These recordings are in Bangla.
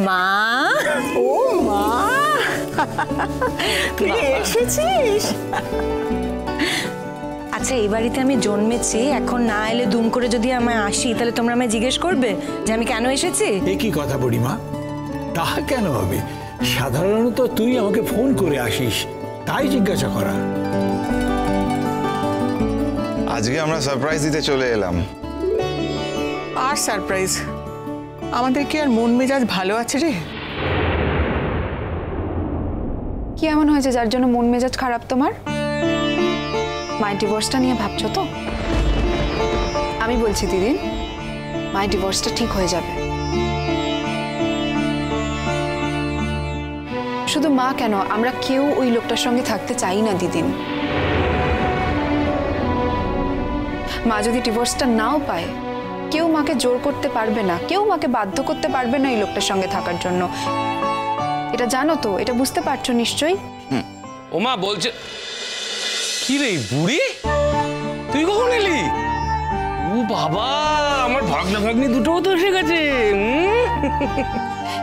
মা, ও মা, তুই এসেছিস? আচ্ছা, এই বাড়িতে আমি জন্মেছি, এখন না এলে দুম করে যদি আমি আসি তাহলে তোমরা আমায় জিজ্ঞেস করবে যে আমি কেন এসেছি? এ কি কথা বুড়িমা, তা কেন হবে? সাধারণত তুই আমাকে ফোন করে আসিস, তাই জিজ্ঞাসা করা। আজকে আমরা সারপ্রাইজ দিতে চলে এলাম। আর সারপ্রাইজ? আমাদের কি আর মন মেজাজ ভালো আছে রে? কি এমন হয়েছে যার জন্য মন মেজাজ খারাপ তোমার? মায়ের ডিভোর্সটা নিয়ে ভাবছো তো? আমি বলছি দিদি, মায়ের ডিভোর্সটা ঠিক হয়ে যাবে। শুধু মা কেন, আমরা কেউ ওই লোকটার সঙ্গে থাকতে চাই না দিদিন। মা যদি ডিভোর্সটা নাও পায়, কেউ মাকে জোর করতে পারবে না, কেউ মাকে বাধ্য করতে পারবে না এই লোকটার সঙ্গে থাকার জন্য। এটা জানো তো, এটা বুঝতে পারছো নিশ্চয়ই। ও মা বলছে কি রে বুড়ি, তুই কখন এলি? ও বাবা, আমার ভাগনা ভাগ্নি দুটোও তো এসে গেছে।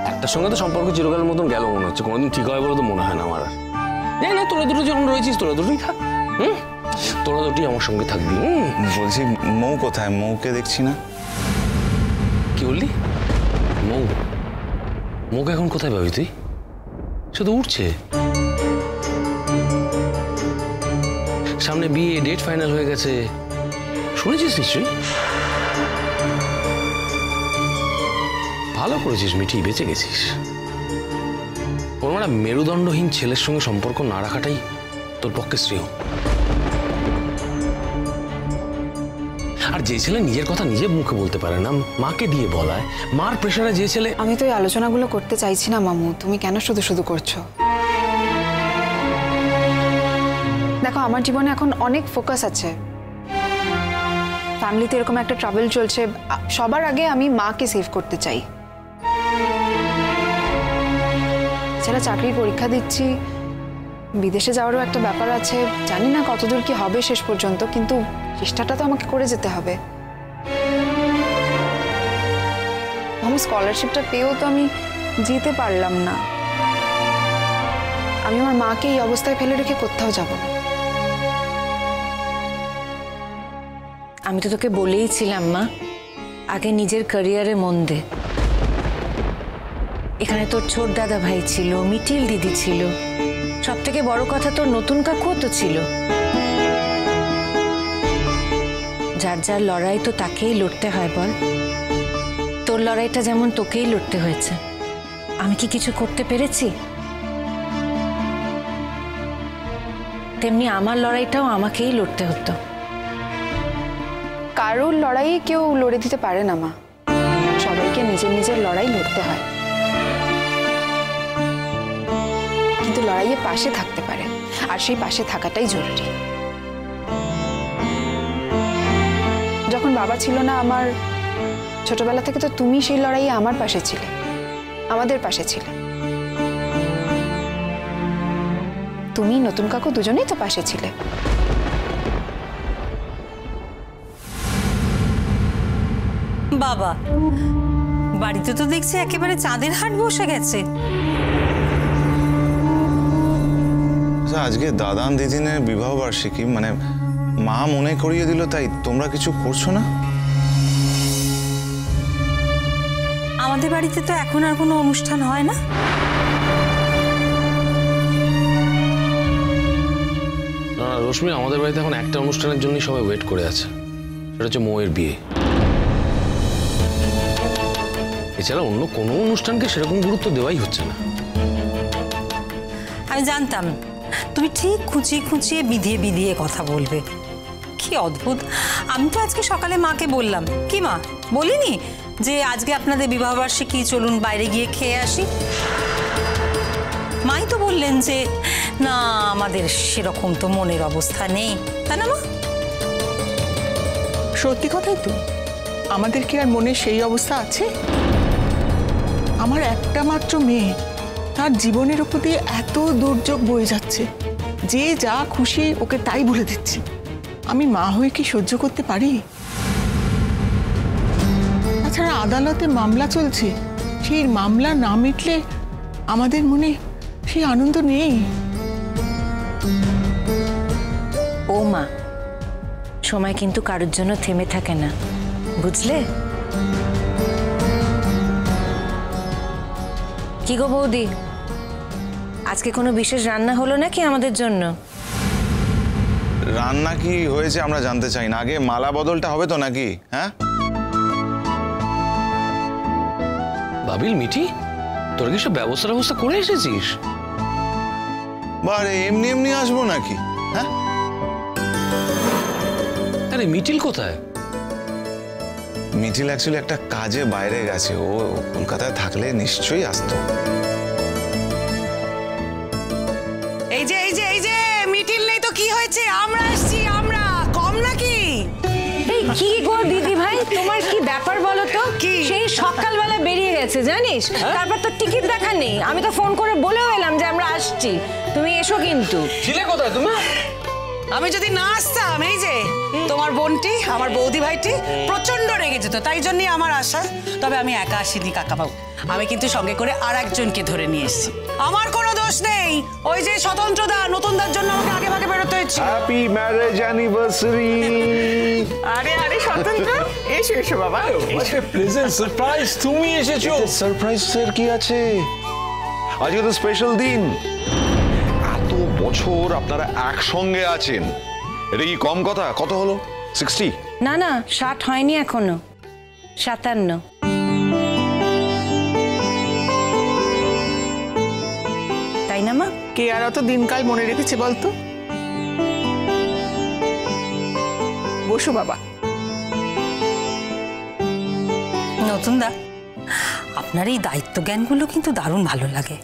একটার সঙ্গে তো সম্পর্ক চিরকালের মতন গেল মনে হচ্ছে, কোনোদিন ঠিক হয় বলে তো মনে হয় না আমার। জানি না, তোরা দুটো যখন রয়েছিস তোরা দুটোই থাক। তোরা দুটোই আমার সঙ্গে থাকবি। বলছি মৌ কোথায়? মৌকে দেখছি না। কি বললি? মৌ? মৌকে এখন কোথায় পাবি তুই? সে তো উঠছে। সামনে বিয়ে, ডেট ফাইনাল হয়ে গেছে, শুনেছিস নিশ্চয়ই? ভালো করেছিস মিঠি, বেঁচে গেছিস। ওর মানে মেরুদণ্ডহীন ছেলের সঙ্গে সম্পর্ক না রাখাটাই তোর পক্ষে শ্রেয়। আর যে ছেলে নিজের কথা নিজে মুখে বলতে পারে না, মাকে দিয়ে বলায়, মার প্রেশারে যে ছেলে। আমি তো এই আলোচনাগুলো করতে চাইছি না মামু, তুমি কেন শুধু শুধু করছো? দেখো, আমার জীবনে এখন অনেক ফোকাস আছে, ফ্যামিলিতে এরকম একটা ট্রাভেল চলছে, সবার আগে আমি মাকে সেভ করতে চাই। এছাড়া চাকরির পরীক্ষা দিচ্ছি, বিদেশে যাওয়ারও একটা ব্যাপার আছে, জানি না কতদূর কি হবে শেষ পর্যন্ত, কিন্তু চেষ্টাটা তো আমাকে করে যেতে হবে। আমার স্কলারশিপটা পেয়েও তো আমি যেতে পারলাম না। আমি আমার মাকে এই অবস্থায় ফেলে রেখে কোথাও যাব না। আমি তো তোকে বলেইছিলাম মা, আগে নিজের ক্যারিয়ারে মন দে। এখানে তোর ছোট দাদা ভাই ছিল, মিটিল দিদি ছিল, সব থেকে বড় কথা তোর নতুন কাকুও তো ছিল। যার যার লড়াই তো তাকেই লড়তে হয় বল। তোর লড়াইটা যেমন তোকেই লড়তে হয়েছে, আমি কি কিছু করতে পেরেছি? তেমনি আমার লড়াইটাও আমাকেই লড়তে হতো। কারোর লড়াই কেউ লড়ে দিতে পারে না মা, সবাইকে নিজের নিজের লড়াই লড়তে হয়, কিন্তু লড়াইয়ে পাশে থাকতে পারে, আর সেই পাশে থাকাটাই জরুরি। যখন বাবা ছিল না আমার, ছোটবেলা থেকে তো তুমি সেই লড়াইয়ে আমার পাশে ছিলে, আমাদের পাশে ছিলে। তুমি নতুন কাকু দুজনেই তো পাশে ছিলে। বাবা, বাড়িতে তো দেখছি একেবারে চাঁদের হাট বসে গেছে। আজকে দাদান দিদিনের বিবাহ বার্ষিকী, মানে মা মনে করিয়ে দিল, তাই তোমরা কিছু করছো না? আমাদের বাড়িতে তো এখন আর কোনো অনুষ্ঠান হয় না। না রশ্মি, আমাদের বাড়িতে এখন একটা অনুষ্ঠানের জন্যই সবাই ওয়েট করে আছে, সেটা হচ্ছে মৌয়ের বিয়ে। এছাড়া অন্য কোনো অনুষ্ঠানকে সেরকম গুরুত্ব দেওয়াই হচ্ছে না। আমি জানতাম তুমি ঠিক খুঁচিয়ে খুঁচিয়ে বিধিয়ে বিধিয়ে কথা বলবে। কি অদ্ভুত! আমি তো আজকে সকালে মাকে বললাম, কি মা বলিনি যে আজকে আপনাদের বিবাহবার্ষিকী, চলুন বাইরে গিয়ে খেয়ে আসি? মাই তো বললেন যে না, আমাদের সেরকম তো মনের অবস্থা নেই, তাই না মা? সত্যি কথাই তো, আমাদের কি আর মনে সেই অবস্থা আছে? আমার একটা মাত্র মেয়ে, তার জীবনের উপর দিয়ে এত দুর্যোগ বয়ে যাচ্ছে, যে যা খুশি ওকে তাই বলে দিচ্ছে। আমি মা হয়ে কি সহ্য করতে পারি? তাছাড়া আদালতে মামলা চলছে, সেই মামলা না মিটলে আমাদের মনে সেই আনন্দ নেই। ও মা, সময় কিন্তু কারোর জন্য থেমে থাকে না, বুঝলে? কি গো বৌদি, আজকে কোনো বিশেষ রান্না হলো নাকি আমাদের জন্য? রান্না কি হয়েছে আমরা জানতে চাই না, আগে মালা বদলটা হবে তো নাকি? হ্যাঁ বাবিল, মিঠি, তোর কি সব ব্যবস্থা করে এসেছিস? বারে এমনি এমনি আসবো নাকি? হ্যাঁ, আরে মিঠিল কোথায়? মিঠিল অ্যাকচুয়ালি একটা কাজে বাইরে গেছে, ও কলকাতায় থাকলে নিশ্চয়ই আসতো। এই যে এই যে এই যে মিটিল নেই তো কি হয়েছে? আমরা আসছি, আমরা কম নাকি? এই কি গো দিদি ভাই, তোমার কি ব্যাপার বলো তো? কি? সেই সকালবেলা বেরিয়ে গেছে জানিস, তারপর তো টিকিট দেখা নেই। আমি তো ফোন করে বলেও এলাম যে আমরা আসছি, তুমি এসো কিন্তু। ছিলে কোথায় তুমি? আমি যদি না আসতাম, এই যে তোমার বোনটি, আমার বৌদি ভাইটি প্রচন্ড রেগে যেত, তাই জন্যই আমার আশা। তবে আমি একা আসিনি কাকাবাবু, আমি কিন্তু সঙ্গে করে আর একজনকে ধরে নিয়ে এসেছি। আমার কোনো দোষ নেই, ওই যে স্বতন্ত্রদা, নতুনদার জন্য আমাকে আগে ভাগে বেরোতে হয়েছে। Happy marriage anniversary. আরে আরে স্বতন্ত্র, এসো এসো বাবা। প্লেজেন্ট সারপ্রাইজ, তুমি এসেছো। সারপ্রাইজের কি আছে? আজকে তো স্পেশাল দিন। এত বছর আপনারা একসঙ্গে আছেন, এটা কি কম কথা? কত হলো? 60? না না, 60 হয়নি এখনো, 57। তাই না মা? কে আর অত দিনকাল মনে রেখেছে বলতো? বসো বাবা। নতুনদা, আপনার এই দায়িত্ব জ্ঞানগুলো কিন্তু দারুণ ভালো লাগে।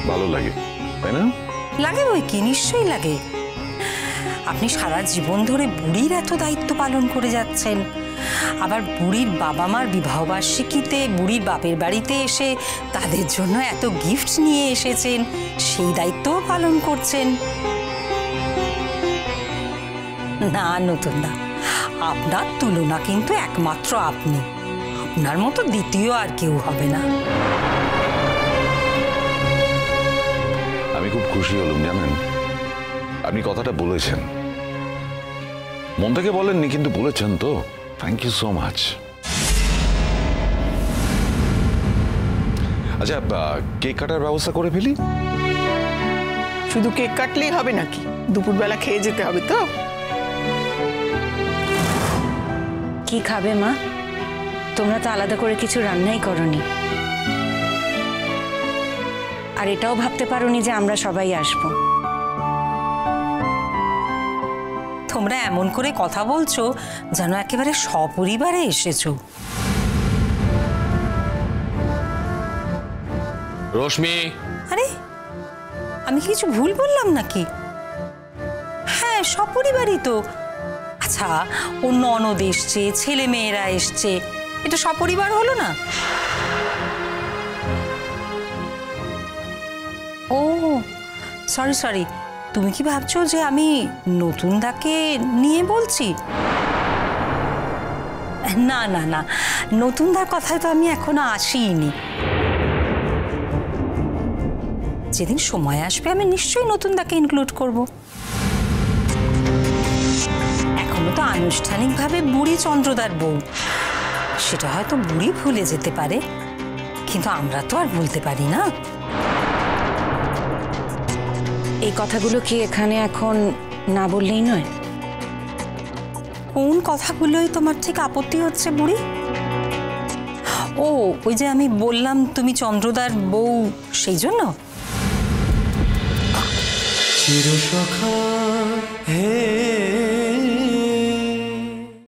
ভালো লাগে তাই না? লাগে বই কি, নিশ্চয়ই লাগে। আপনি সারা জীবন ধরে বুড়ির এত দায়িত্ব পালন করে যাচ্ছেন, আবার বুড়ির বাবা মার বিবাহবার্ষিকীতে বুড়ির বাপের বাড়িতে এসে তাদের জন্য এত গিফট নিয়ে এসেছেন, সেই দায়িত্বও পালন করছেন। না নতুনদা, আপনার তুলনা কিন্তু একমাত্র আপনি, আপনার মতো দ্বিতীয় আর কেউ হবে না। আমি খুব খুশি হলাম জানেন, আপনি কথাটা বলেছেন। মন থেকে বলেননি কিন্তু বলেছেন তো, থ্যাংক ইউ সো মাচ। আচ্ছা, কেক কাটার ব্যবস্থা করে ফেলি? শুধু কেক কাটলেই হবে নাকি? দুপুরবেলা খেয়ে যেতে হবে তো। কি খাবে মা? তোমরা তো আলাদা করে কিছু রান্নাই করনি, আর এটাও ভাবতে পারোনি যে আমরা সবাই আসবো। তোমরা এমন করে কথা বলছো যেন একেবারে সপরিবারে এসেছো। রশ্মি, আরে আমি কি কিছু ভুল বললাম নাকি? হ্যাঁ, সপরিবারই তো। আচ্ছা, ও ননদ এসছে, ছেলে মেয়েরা এসছে, এটা সপরিবার হলো না? ও সরি সরি, তুমি কি ভাবছো যে আমি নতুনদাকে নিয়ে বলছি? না না না, নতুনদার কথায় তো আমি এখনো আসিনি। যেদিন সময় আসবে আমি নিশ্চয়ই নতুনদাকে ইনক্লুড করব। এখনো তো আনুষ্ঠানিকভাবে বুড়ি চন্দ্রদার বউ, সেটা হয়তো বুড়ি ভুলে যেতে পারে, কিন্তু আমরা তো আর ভুলতে পারি না। এই কথাগুলো কি এখানে এখন না বললেই নয়? কোন কথাগুলোই তোমার ঠিক আপত্তি হচ্ছে বুড়ি? ও, ওই যে আমি বললাম তুমি চন্দ্রদার বউ, সেই জন্য? চিরসখা হে